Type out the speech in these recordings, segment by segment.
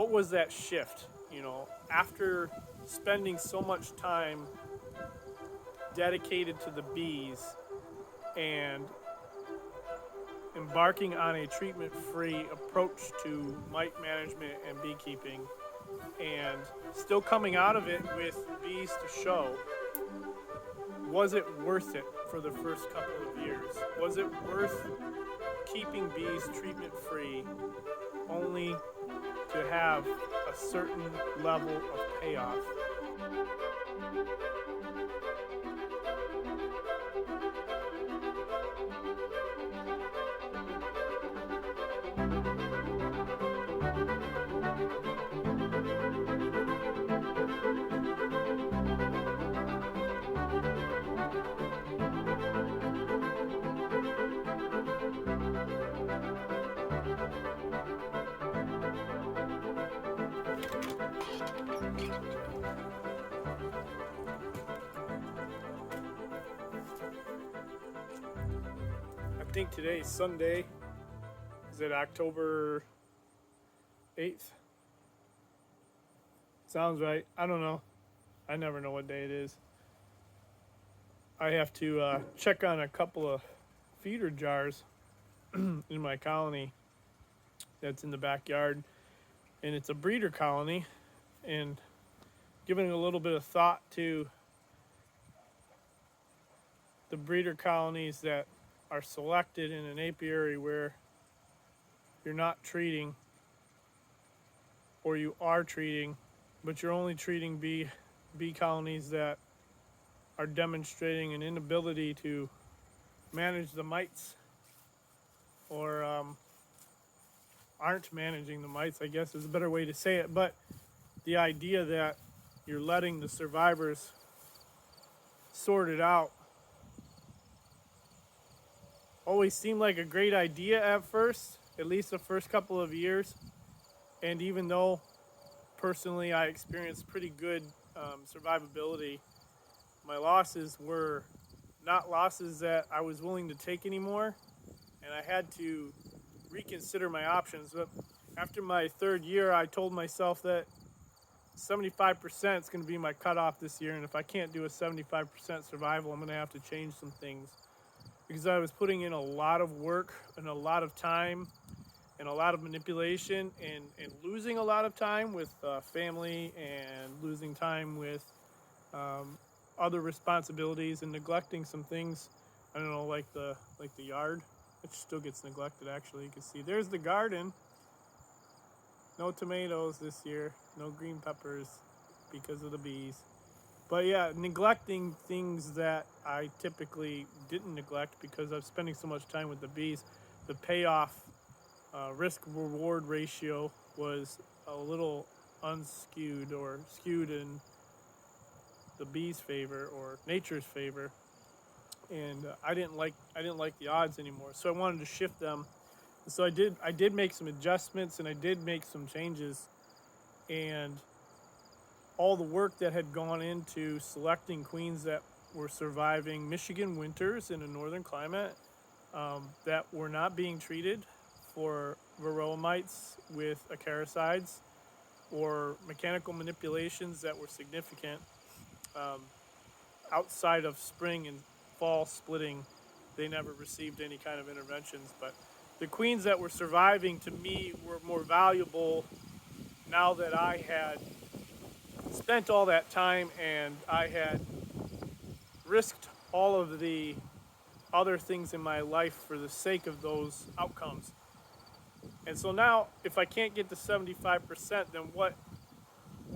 what was that shift? After spending so much time dedicated to the bees and embarking on a treatment free approach to mite management and beekeeping, and still coming out of it with bees to show, was it worth it for the first couple of years? Was it worth keeping bees treatment free only to have a certain level of payoff? I think today is Sunday. Is it October 8th? Sounds right. I don't know. I never know what day it is. I have to check on a couple of feeder jars in my colony that's in the backyard. And it's a breeder colony. And giving a little bit of thought to the breeder colonies that are selected in an apiary where you're not treating, or you are treating, but you're only treating bee colonies that are demonstrating an inability to manage the mites, or aren't managing the mites, I guess is a better way to say it. But the idea that you're letting the survivors sort it out always seemed like a great idea at first, at least the first couple of years. And even though personally I experienced pretty good survivability, my losses were not losses that I was willing to take anymore, and I had to reconsider my options. But after my third year, I told myself that 75% is going to be my cutoff this year, and if I can't do a 75% survival, I'm going to have to change some things, because I was putting in a lot of work and a lot of time and a lot of manipulation, and losing a lot of time with family, and losing time with other responsibilities, and neglecting some things. I don't know, like the yard, which still gets neglected. Actually, you can see there's the garden. No tomatoes this year, no green peppers because of the bees. But yeah, neglecting things that I typically didn't neglect because I'm spending so much time with the bees. The payoff risk reward ratio was a little unskewed, or skewed in the bees' favor or nature's favor, and I didn't like the odds anymore. So I wanted to shift them. So I did make some adjustments, and I did make some changes, and all the work that had gone into selecting queens that were surviving Michigan winters in a northern climate, that were not being treated for varroa mites with acaricides or mechanical manipulations that were significant, outside of spring and fall splitting, they never received any kind of interventions. But the queens that were surviving, to me, were more valuable now that I had spent all that time and I had risked all of the other things in my life for the sake of those outcomes. And so now, if I can't get to 75%, then what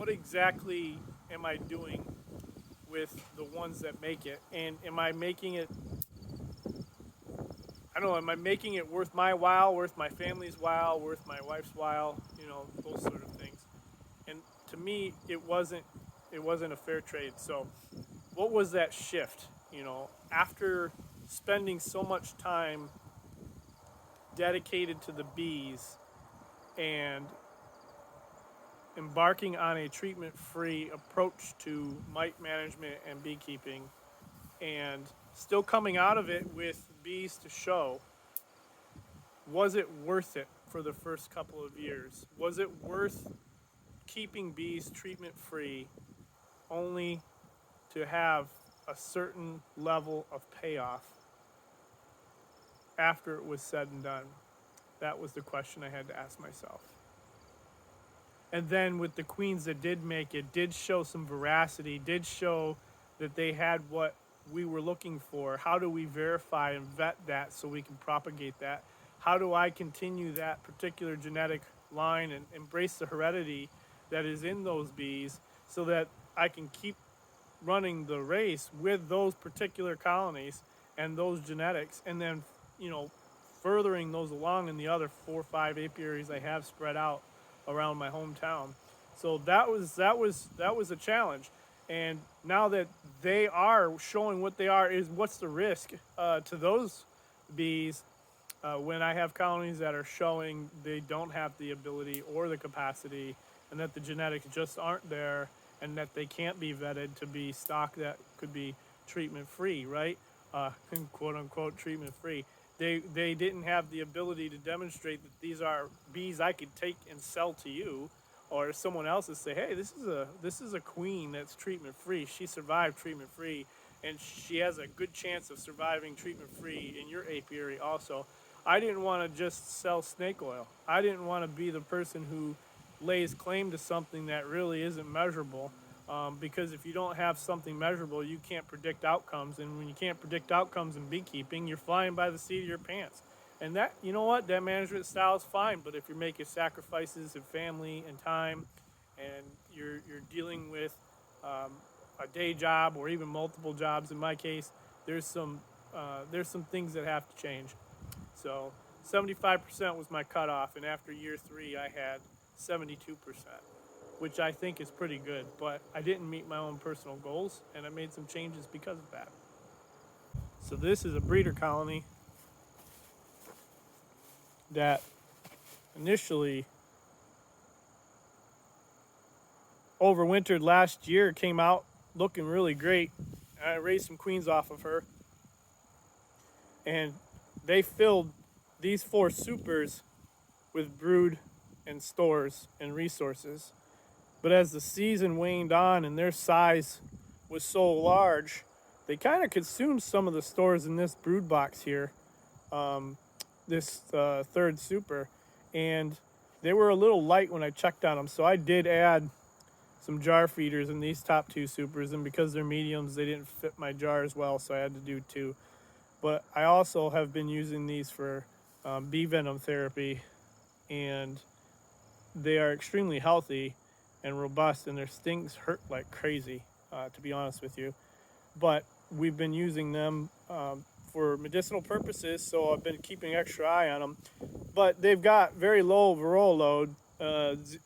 exactly am I doing with the ones that make it? And am I making it, I don't know, am I making it worth my while, worth my family's while, worth my wife's while, those sort of things. And to me, it wasn't a fair trade. So what was that shift? After spending so much time dedicated to the bees and embarking on a treatment-free approach to mite management and beekeeping, and still coming out of it with bees to show, was it worth it for the first couple of years? Was it worth keeping bees treatment free only to have a certain level of payoff after it was said and done? That was the question I had to ask myself. And then with the queens that did make it, did show some veracity, did show that they had what we were looking for. How do we verify and vet that so we can propagate that? How do I continue that particular genetic line and embrace the heredity that is in those bees so that I can keep running the race with those particular colonies and those genetics, and then, you know, furthering those along in the other 4 or 5 apiaries I have spread out around my hometown. So that was a challenge. And now that they are showing what they are, is what's the risk to those bees when I have colonies that are showing they don't have the ability or the capacity, and that the genetics just aren't there, and that they can't be vetted to be stock that could be treatment free, right? Quote unquote treatment free. They didn't have the ability to demonstrate that these are bees I could take and sell to you, or someone else and say, hey, this is a queen that's treatment free. She survived treatment free, and she has a good chance of surviving treatment free in your apiary also. I didn't want to just sell snake oil. I didn't want to be the person who lays claim to something that really isn't measurable. Because if you don't have something measurable, you can't predict outcomes. And when you can't predict outcomes in beekeeping, you're flying by the seat of your pants. And that, you know what, that management style is fine. But if you're making sacrifices of family and time, and you're dealing with a day job or even multiple jobs, in my case, there's some things that have to change. So 75% was my cutoff, and after year 3, I had 72%, which I think is pretty good. But I didn't meet my own personal goals, and I made some changes because of that. So this is a breeder colony that initially overwintered last year, came out looking really great. I raised some queens off of her, and they filled these 4 supers with brood and stores and resources. But as the season waned on and their size was so large, they kind of consumed some of the stores in this brood box here, this 3rd super, and they were a little light when I checked on them. So I did add some jar feeders in these top 2 supers, and because they're mediums, they didn't fit my jar as well, so I had to do 2. But I also have been using these for bee venom therapy, and they are extremely healthy and robust, and their stings hurt like crazy, to be honest with you. But we've been using them for medicinal purposes, so I've been keeping extra eye on them. But they've got very low varroa load.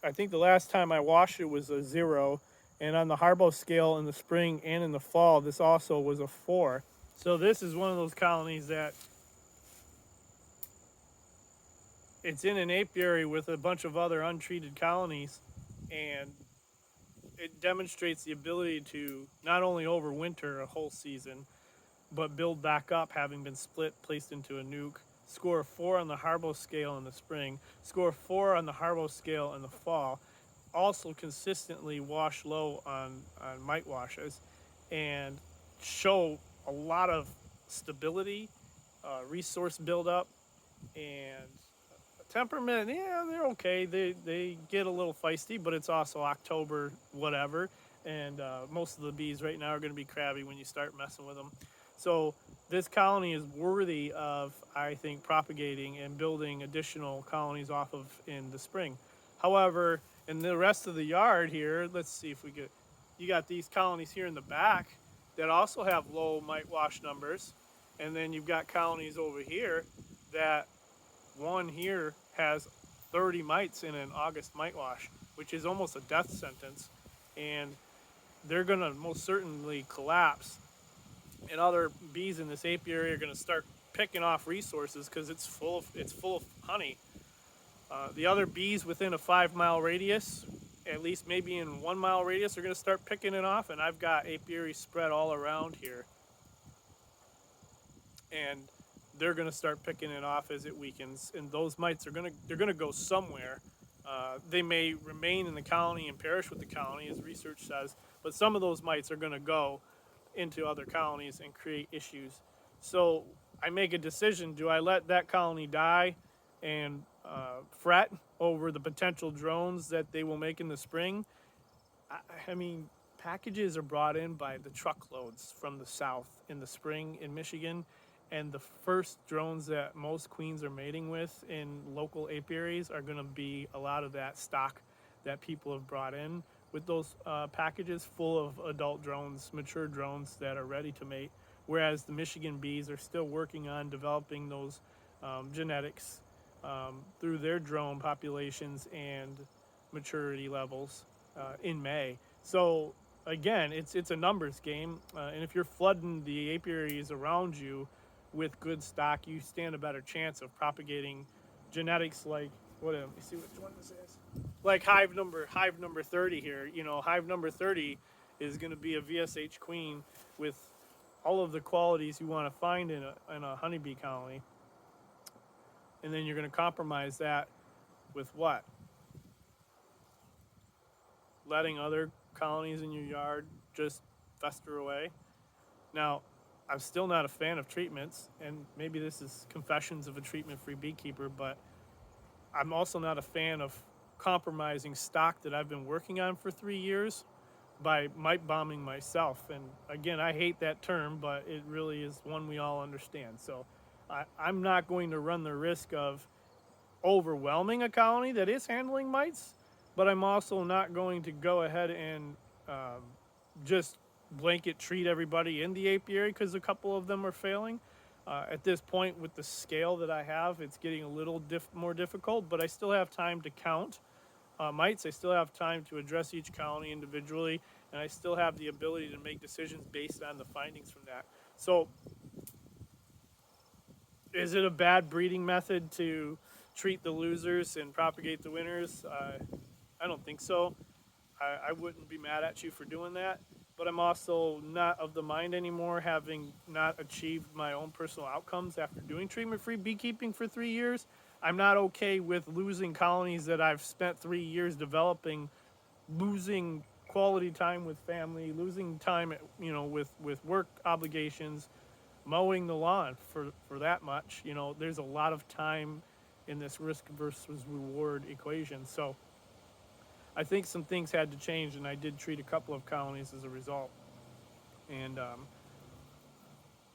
I think the last time I washed it was a 0, and on the Harbo scale in the spring and in the fall, this also was a 4. So this is one of those colonies that it's in an apiary with a bunch of other untreated colonies, and it demonstrates the ability to not only overwinter a whole season, but build back up, having been split, placed into a nuke. Score a 4 on the Harbo scale in the spring, score a 4 on the Harbo scale in the fall. Also consistently wash low on mite washes, and show a lot of stability, resource buildup, and temperament. Yeah, they're okay. They get a little feisty, but it's also October, whatever, and most of the bees right now are going to be crabby when you start messing with them. So this colony is worthy of, I think, propagating and building additional colonies off of in the spring. However, in the rest of the yard here, let's see if we get, you got these colonies here in the back that also have low mite wash numbers, and then you've got colonies over here that one here has 30 mites in an August mite wash, which is almost a death sentence, and they're going to most certainly collapse. And other bees in this apiary are going to start picking off resources because it's full of honey. The other bees within a 5-mile radius, at least maybe in 1-mile radius, are going to start picking it off, and I've got apiaries spread all around here, and they're going to start picking it off as it weakens, and those mites are going to go somewhere. They may remain in the colony and perish with the colony, as research says, but some of those mites are going to go into other colonies and create issues. So I make a decision: do I let that colony die and fret over the potential drones that they will make in the spring? I mean, packages are brought in by the truckloads from the south in the spring in Michigan, and the first drones that most queens are mating with in local apiaries are going to be a lot of that stock that people have brought in with those packages full of adult drones, mature drones that are ready to mate. Whereas the Michigan bees are still working on developing those genetics through their drone populations and maturity levels in May. So again, it's a numbers game, and if you're flooding the apiaries around you with good stock, you stand a better chance of propagating genetics like what? Let me see which one this is. Like hive number 30 here. You know, hive number 30 is going to be a VSH queen with all of the qualities you want to find in a honeybee colony, and then you're going to compromise that with what? Letting other colonies in your yard just fester away. Now, I'm still not a fan of treatments, and maybe this is confessions of a treatment-free beekeeper, but I'm also not a fan of compromising stock that I've been working on for 3 years by mite bombing myself. And again, I hate that term, but it really is one we all understand. So I'm not going to run the risk of overwhelming a colony that is handling mites, but I'm also not going to go ahead and um, just blanket treat everybody in the apiary because a couple of them are failing. At this point, with the scale that I have, it's getting a little more difficult, but I still have time to count mites. I still have time to address each colony individually, and I still have the ability to make decisions based on the findings from that. So, is it a bad breeding method to treat the losers and propagate the winners? I don't think so. I wouldn't be mad at you for doing that, but I'm also not of the mind anymore, having not achieved my own personal outcomes after doing treatment-free beekeeping for 3 years. I'm not okay with losing colonies that I've spent 3 years developing, losing quality time with family, losing time, with work obligations, mowing the lawn for that much. There's a lot of time in this risk versus reward equation. So I think some things had to change, and I did treat a couple of colonies as a result. And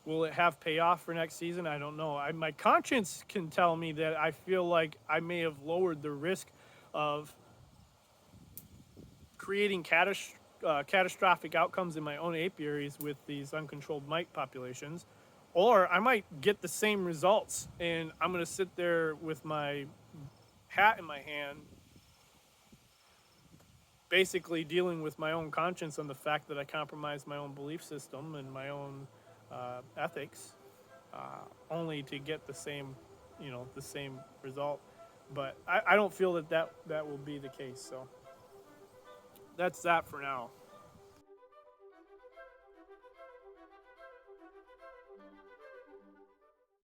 will it have payoff for next season? I don't know. My conscience can tell me that I feel like I may have lowered the risk of creating catastrophic outcomes in my own apiaries with these uncontrolled mite populations. Or I might get the same results, and I'm going to sit there with my hat in my hand, basically dealing with my own conscience on the fact that I compromised my own belief system and my own ethics, only to get the same result. But I don't feel that will be the case. So that's that for now.